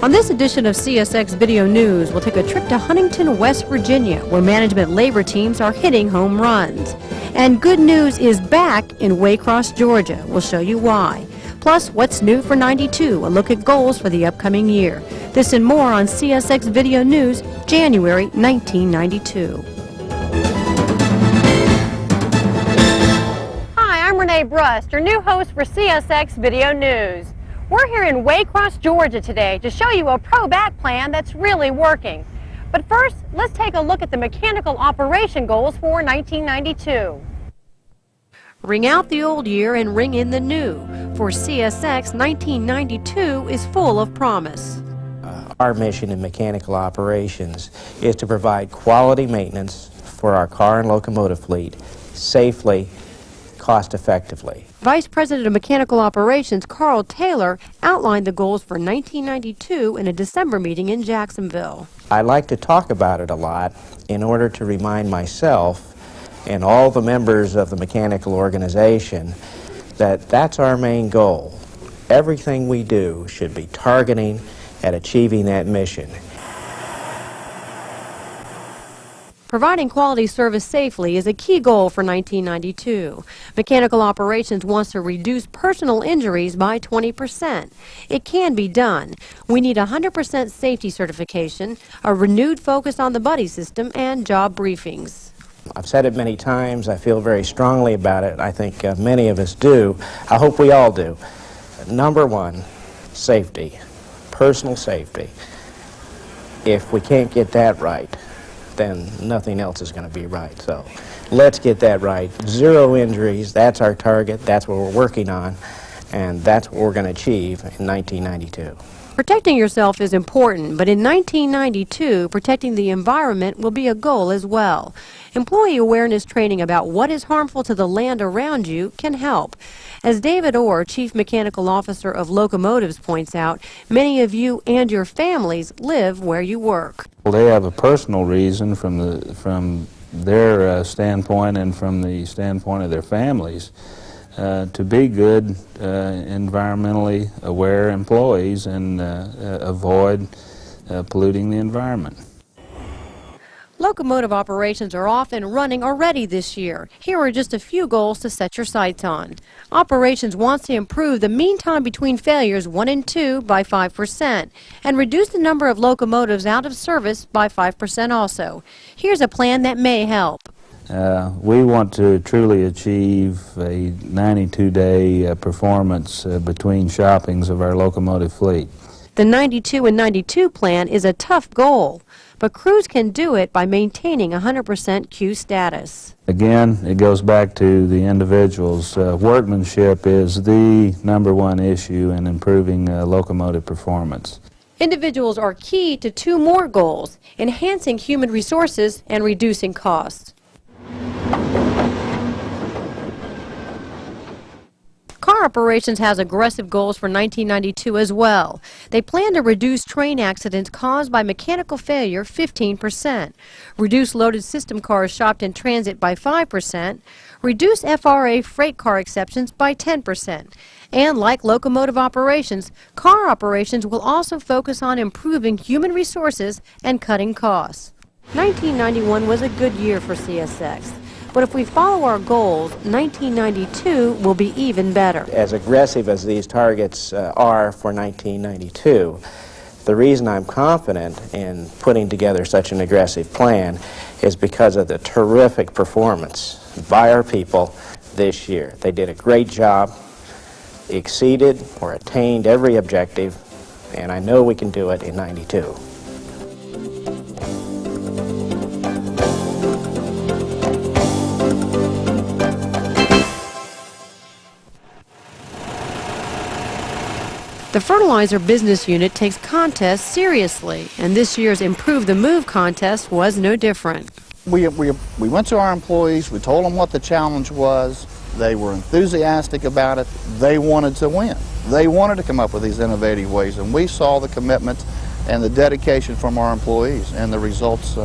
On this edition of CSX Video News, we'll take a trip to Huntington, West Virginia, where management labor teams are hitting home runs. And good news is back in Waycross, Georgia. We'll show you why. Plus, what's new for 92, a look at goals for the upcoming year. This and more on CSX Video News, January 1992. Hi, I'm Renee Brust, your new host for CSX Video News. We're here in Waycross, Georgia today to show you a pro-back plan that's really working. But first, let's take a look at the mechanical operation goals for 1992. Ring out the old year and ring in the new. For CSX, 1992 is full of promise. Our mission in mechanical operations is to provide quality maintenance for our car and locomotive fleet safely, cost-effectively. Vice President of Mechanical Operations Carl Taylor outlined the goals for 1992 in a December meeting in Jacksonville. I like to talk about it a lot in order to remind myself and all the members of the mechanical organization that that's our main goal. Everything we do should be targeting at achieving that mission. Providing quality service safely is a key goal for 1992. Mechanical Operations wants to reduce personal injuries by 20%. It can be done. We need 100% safety certification, a renewed focus on the buddy system, and job briefings. I've said it many times. I feel very strongly about it. I think many of us do. I hope we all do. Number one, safety, personal safety. If we can't get that right, then nothing else is going to be right. So let's get that right. 0 injuries, that's our target, that's what we're working on, and that's what we're going to achieve in 1992. Protecting yourself is important, but in 1992, protecting the environment will be a goal as well. Employee awareness training about what is harmful to the land around you can help. As David Orr, Chief Mechanical Officer of Locomotives, points out, many of you and your families live where you work. Well, they have a personal reason from their standpoint and from the standpoint of their families to be good, environmentally aware employees and avoid polluting the environment. Locomotive operations are off and running already this year. Here are just a few goals to set your sights on. Operations wants to improve the mean time between failures 1 and 2 by 5% and reduce the number of locomotives out of service by 5% also. Here's a plan that may help. We want to truly achieve a 92-day performance between shoppings of our locomotive fleet. The 92 and 92 plan is a tough goal, but crews can do it by maintaining 100% Q status. Again, it goes back to the individuals. Workmanship is the #1 issue in improving locomotive performance. Individuals are key to 2 more goals, enhancing human resources and reducing costs. Car Operations has aggressive goals for 1992 as well. They plan to reduce train accidents caused by mechanical failure 15%, reduce loaded system cars shopped in transit by 5%, reduce FRA freight car exceptions by 10%. And like Locomotive Operations, Car Operations will also focus on improving human resources and cutting costs. 1991 was a good year for CSX. But if we follow our goals, 1992 will be even better. As aggressive as these targets are for 1992, the reason I'm confident in putting together such an aggressive plan is because of the terrific performance by our people this year. They did a great job, exceeded or attained every objective, and I know we can do it in 92. The fertilizer business unit takes contests seriously, and this year's Improve the Move contest was no different. We went to our employees, we told them what the challenge was, they were enthusiastic about it, they wanted to win. They wanted to come up with these innovative ways, and we saw the commitment and the dedication from our employees, and the results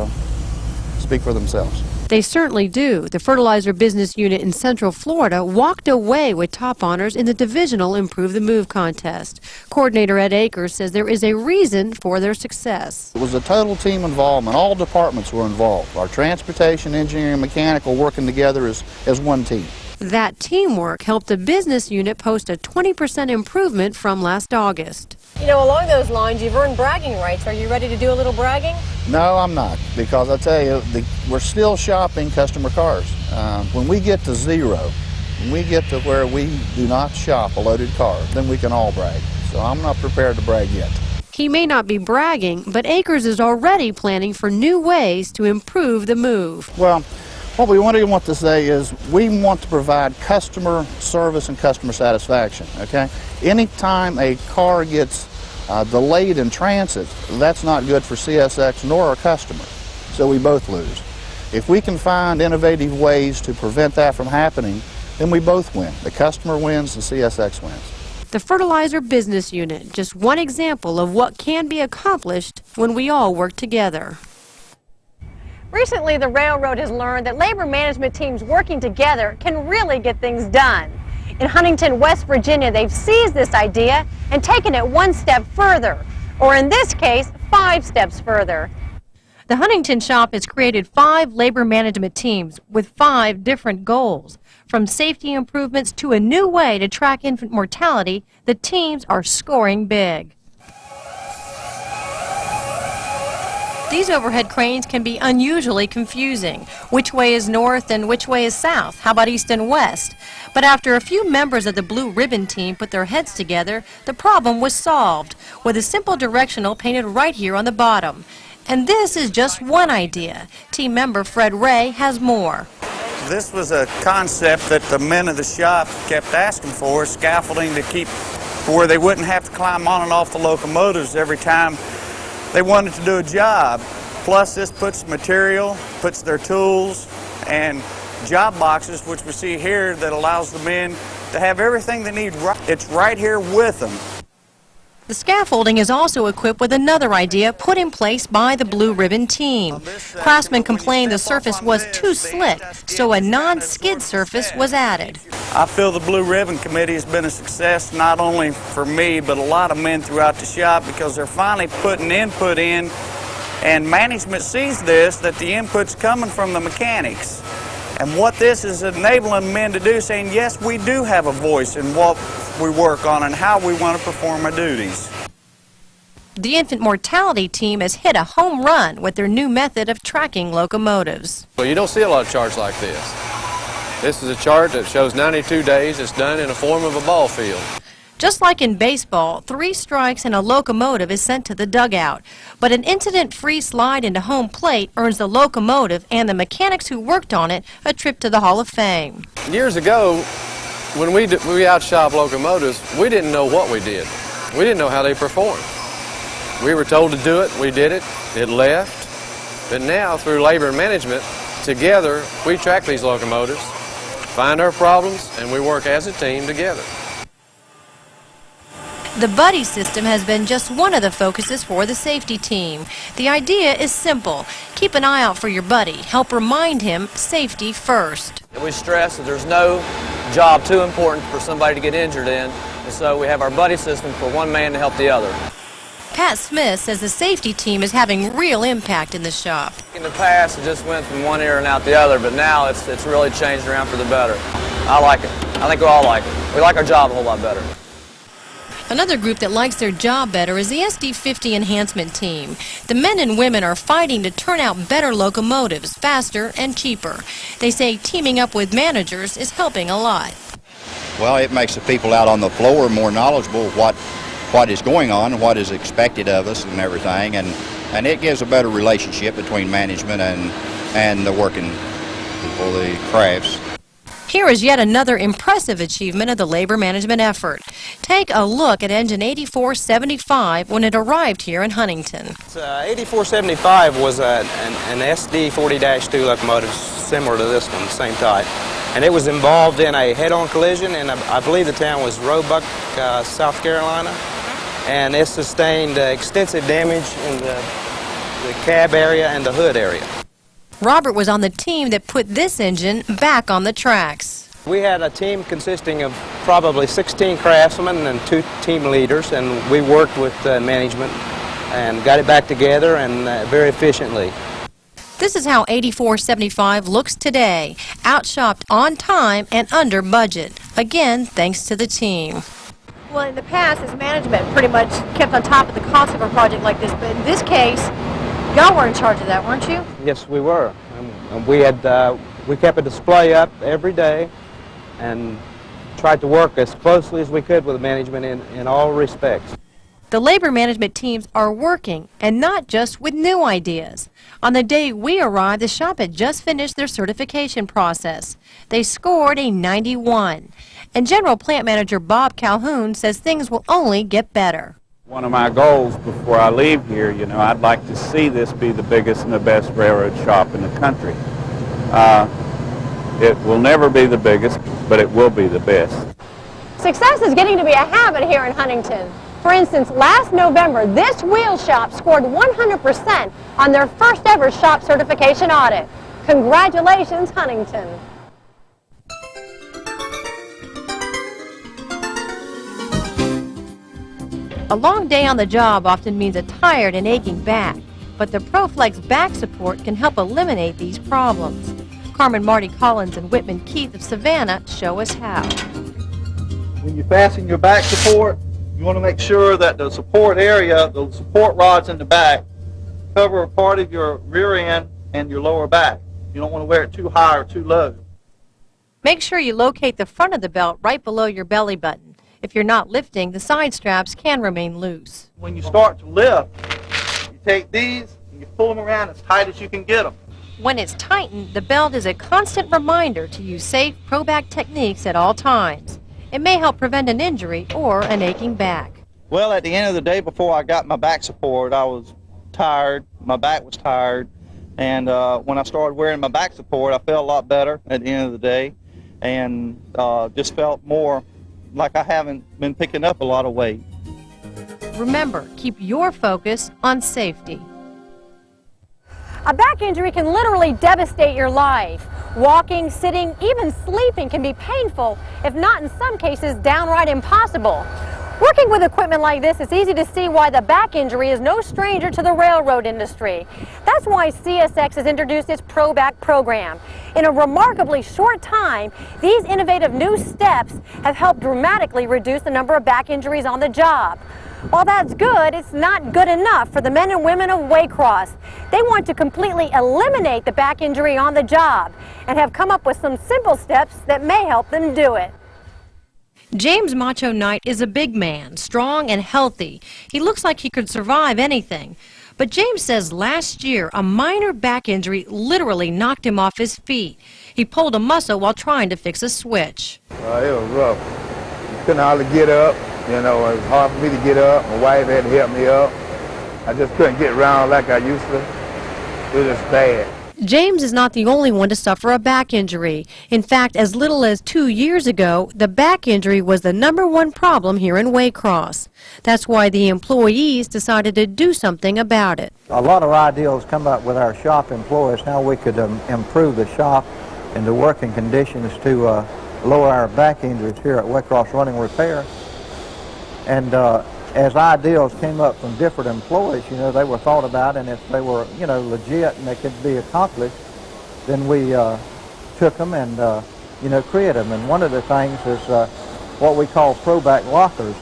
speak for themselves. They certainly do. The fertilizer business unit in Central Florida walked away with top honors in the divisional Improve the Move contest. Coordinator Ed Akers says there is a reason for their success. It was a total team involvement. All departments were involved. Our transportation, engineering, mechanical working together as one team. That teamwork helped the business unit post a 20% improvement from last August. You know, along those lines, you've earned bragging rights. Are you ready to do a little bragging? No, I'm not, because I tell you, we're still shopping customer cars. When we get to zero, when we get to where we do not shop a loaded car, then we can all brag. So I'm not prepared to brag yet. He may not be bragging, but Akers is already planning for new ways to improve the move. Well, what we want to say is we want to provide customer service and customer satisfaction, okay? Anytime a car gets delayed in transit, that's not good for CSX nor our customer, so we both lose. If we can find innovative ways to prevent that from happening, then we both win. The customer wins, the CSX wins. The fertilizer business unit, just one example of what can be accomplished when we all work together. Recently, the railroad has learned that labor management teams working together can really get things done. In Huntington, West Virginia, they've seized this idea and taken it one step further, or in this case, 5 steps further. The Huntington shop has created 5 labor management teams with 5 different goals. From safety improvements to a new way to track infant mortality, the teams are scoring big. These overhead cranes can be unusually confusing. Which way is north and which way is south? How about east and west? But after a few members of the Blue Ribbon team put their heads together, the problem was solved with a simple directional painted right here on the bottom. And this is just one idea. Team member Fred Ray has more. This was a concept that the men of the shop kept asking for, scaffolding to keep where they wouldn't have to climb on and off the locomotives every time they wanted to do a job. Plus, this puts material, puts their tools and job boxes, which we see here, that allows the men to have everything they need. It's right here with them. The scaffolding is also equipped with another idea put in place by the Blue Ribbon team. Craftsmen complained the surface was too slick, so a non-skid surface was added. I feel the Blue Ribbon Committee has been a success not only for me, but a lot of men throughout the shop, because they're finally putting input in, and management sees this, that the input's coming from the mechanics. And what this is enabling men to do, saying, yes, we do have a voice in what we work on and how we want to perform our duties. The infant mortality team has hit a home run with their new method of tracking locomotives. Well, you don't see a lot of charts like this. This is a chart that shows 92 days. It's done in the form of a ball field. Just like in baseball, 3 strikes and a locomotive is sent to the dugout. But an incident-free slide into home plate earns the locomotive and the mechanics who worked on it a trip to the Hall of Fame. Years ago, when we outshop locomotives, we didn't know what we did. We didn't know how they performed. We were told to do it, we did it, it left. But now, through labor management, together, we track these locomotives, find our problems, and we work as a team together. The buddy system has been just one of the focuses for the safety team. The idea is simple. Keep an eye out for your buddy. Help remind him safety first. We stress that there's no job too important for somebody to get injured in, and so we have our buddy system for one man to help the other. Pat Smith says the safety team is having real impact in the shop. In the past, it just went from one ear and out the other, but now it's really changed around for the better. I like it. I think we all like it. We like our job a whole lot better. Another group that likes their job better is the SD50 enhancement team. The men and women are fighting to turn out better locomotives, faster and cheaper. They say teaming up with managers is helping a lot. Well, it makes the people out on the floor more knowledgeable of what is going on, what is expected of us and everything, and it gives a better relationship between management and the working people, the crafts. Here is yet another impressive achievement of the labor management effort. Take a look at engine 8475 when it arrived here in Huntington. 8475 was an SD 40-2 locomotive similar to this one, same type. And it was involved in a head-on collision, and I believe the town was Roebuck, South Carolina. And it sustained extensive damage in the cab area and the hood area. Robert was on the team that put this engine back on the tracks. We had a team consisting of probably 16 craftsmen and 2 team leaders, and we worked with management and got it back together and very efficiently. This is how 8475 looks today, outshopped on time and under budget. Again, thanks to the team. Well, in the past, as management pretty much kept on top of the cost of a project like this, but in this case, y'all were in charge of that, weren't you? Yes, we were. And we kept a display up every day and tried to work as closely as we could with the management in all respects. The labor management teams are working, and not just with new ideas. On the day we arrived, the shop had just finished their certification process. They scored a 91. And General Plant Manager Bob Calhoun says things will only get better. One of my goals before I leave here, I'd like to see this be the biggest and the best railroad shop in the country. It will never be the biggest, but it will be the best. Success is getting to be a habit here in Huntington. For instance, last November, this wheel shop scored 100% on their first ever shop certification audit. Congratulations, Huntington. A long day on the job often means a tired and aching back, but the ProFlex back support can help eliminate these problems. Carmen Marty Collins and Whitman Keith of Savannah show us how. When you fasten your back support, you want to make sure that the support area, the support rods in the back, cover a part of your rear end and your lower back. You don't want to wear it too high or too low. Make sure you locate the front of the belt right below your belly button. If you're not lifting, the side straps can remain loose. When you start to lift, you take these and you pull them around as tight as you can get them. When it's tightened, the belt is a constant reminder to use safe pro-back techniques at all times. It may help prevent an injury or an aching back. Well, at the end of the day, before I got my back support, I was tired, my back was tired, and when I started wearing my back support, I felt a lot better at the end of the day, and just felt more like I haven't been picking up a lot of weight. Remember, keep your focus on safety. A back injury can literally devastate your life. Walking, sitting, even sleeping can be painful, if not in some cases downright impossible. Working with equipment like this, it's easy to see why the back injury is no stranger to the railroad industry. That's why CSX has introduced its ProBack program. In a remarkably short time, these innovative new steps have helped dramatically reduce the number of back injuries on the job. While that's good, it's not good enough for the men and women of Waycross. They want to completely eliminate the back injury on the job and have come up with some simple steps that may help them do it. James Macho Knight is a big man, strong and healthy. He looks like he could survive anything. But James says last year a minor back injury literally knocked him off his feet. He pulled a muscle while trying to fix a switch. It was rough. Couldn't hardly get up. It was hard for me to get up. My wife had to help me up. I just couldn't get around like I used to. It was just bad. James is not the only one to suffer a back injury. In fact, as little as 2 years ago, the back injury was the #1 problem here in Waycross. That's why the employees decided to do something about it. A lot of ideas come up with our shop employees how we could improve the shop and the working conditions to lower our back injuries here at Waycross Running Repair. And as ideas came up from different employees, they were thought about, and if they were, legit and they could be accomplished, then we took them and, created them. And one of the things is what we call ProBack lockers.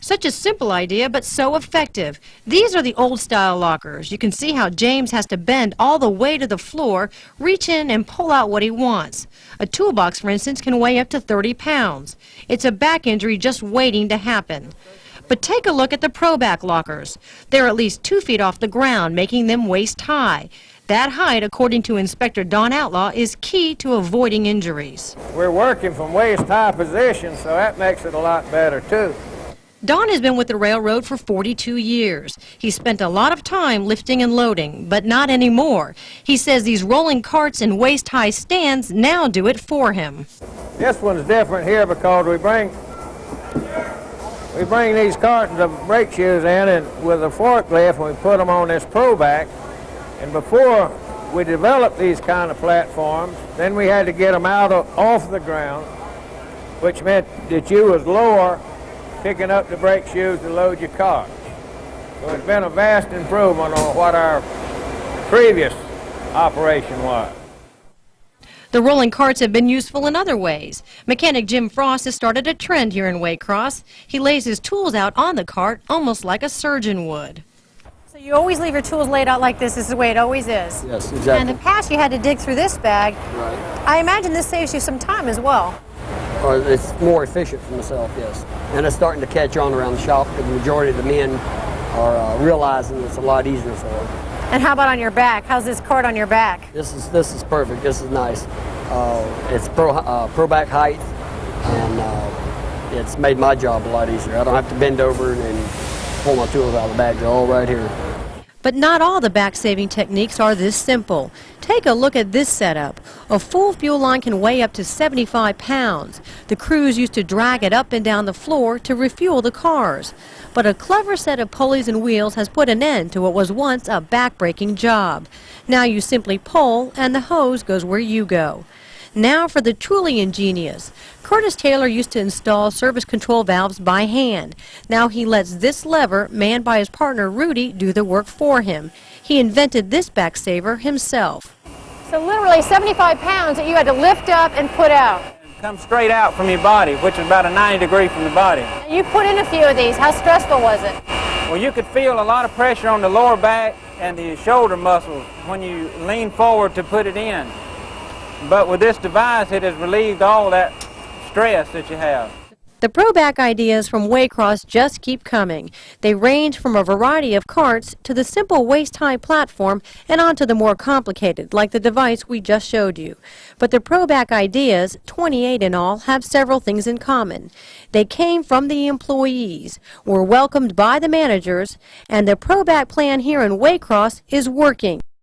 Such a simple idea, but so effective. These are the old-style lockers. You can see how James has to bend all the way to the floor, reach in and pull out what he wants. A toolbox, for instance, can weigh up to 30 pounds. It's a back injury just waiting to happen. But take a look at the ProBack lockers. They're at least 2 feet off the ground, making them waist high. That height, according to Inspector Don Outlaw, is key to avoiding injuries. We're working from waist-high position, so that makes it a lot better, too. Don has been with the railroad for 42 years. He spent a lot of time lifting and loading, but not anymore. He says these rolling carts and waist-high stands now do it for him. This one's different here because we bring these cartons of brake shoes in and with a forklift and we put them on this ProBack. And before we developed these kind of platforms. Then we had to get them off the ground, which meant that you was lower, picking up the brake shoes to load your car. So it's been a vast improvement on what our previous operation was. The rolling carts have been useful in other ways. Mechanic Jim Frost has started a trend here in Waycross. He lays his tools out on the cart almost like a surgeon would. So you always leave your tools laid out like this is the way it always is? Yes, exactly. And in the past you had to dig through this bag. Right. I imagine this saves you some time as well. It's more efficient for myself, yes. And it's starting to catch on around the shop because the majority of the men are realizing it's a lot easier for them. And how about on your back? How's this cart on your back? This is perfect. This is nice. It's pro back height, and it's made my job a lot easier. I don't have to bend over and pull my tools out of the bag. They're all right here. But not all the back-saving techniques are this simple. Take a look at this setup. A full fuel line can weigh up to 75 pounds. The crews used to drag it up and down the floor to refuel the cars. But a clever set of pulleys and wheels has put an end to what was once a back-breaking job. Now you simply pull and the hose goes where you go. Now for the truly ingenious. Curtis Taylor used to install service control valves by hand. Now he lets this lever, manned by his partner Rudy, do the work for him. He invented this back saver himself. So literally 75 pounds that you had to lift up and put out. Come straight out from your body, which is about a 90 degree from the body. You put in a few of these. How stressful was it? Well, you could feel a lot of pressure on the lower back and the shoulder muscles when you lean forward to put it in. But with this device, it has relieved all that stress that you have. The ProBack ideas from Waycross just keep coming. They range from a variety of carts to the simple waist-high platform and on to the more complicated, like the device we just showed you. But the ProBack ideas, 28 in all, have several things in common. They came from the employees, were welcomed by the managers, and the ProBack plan here in Waycross is working.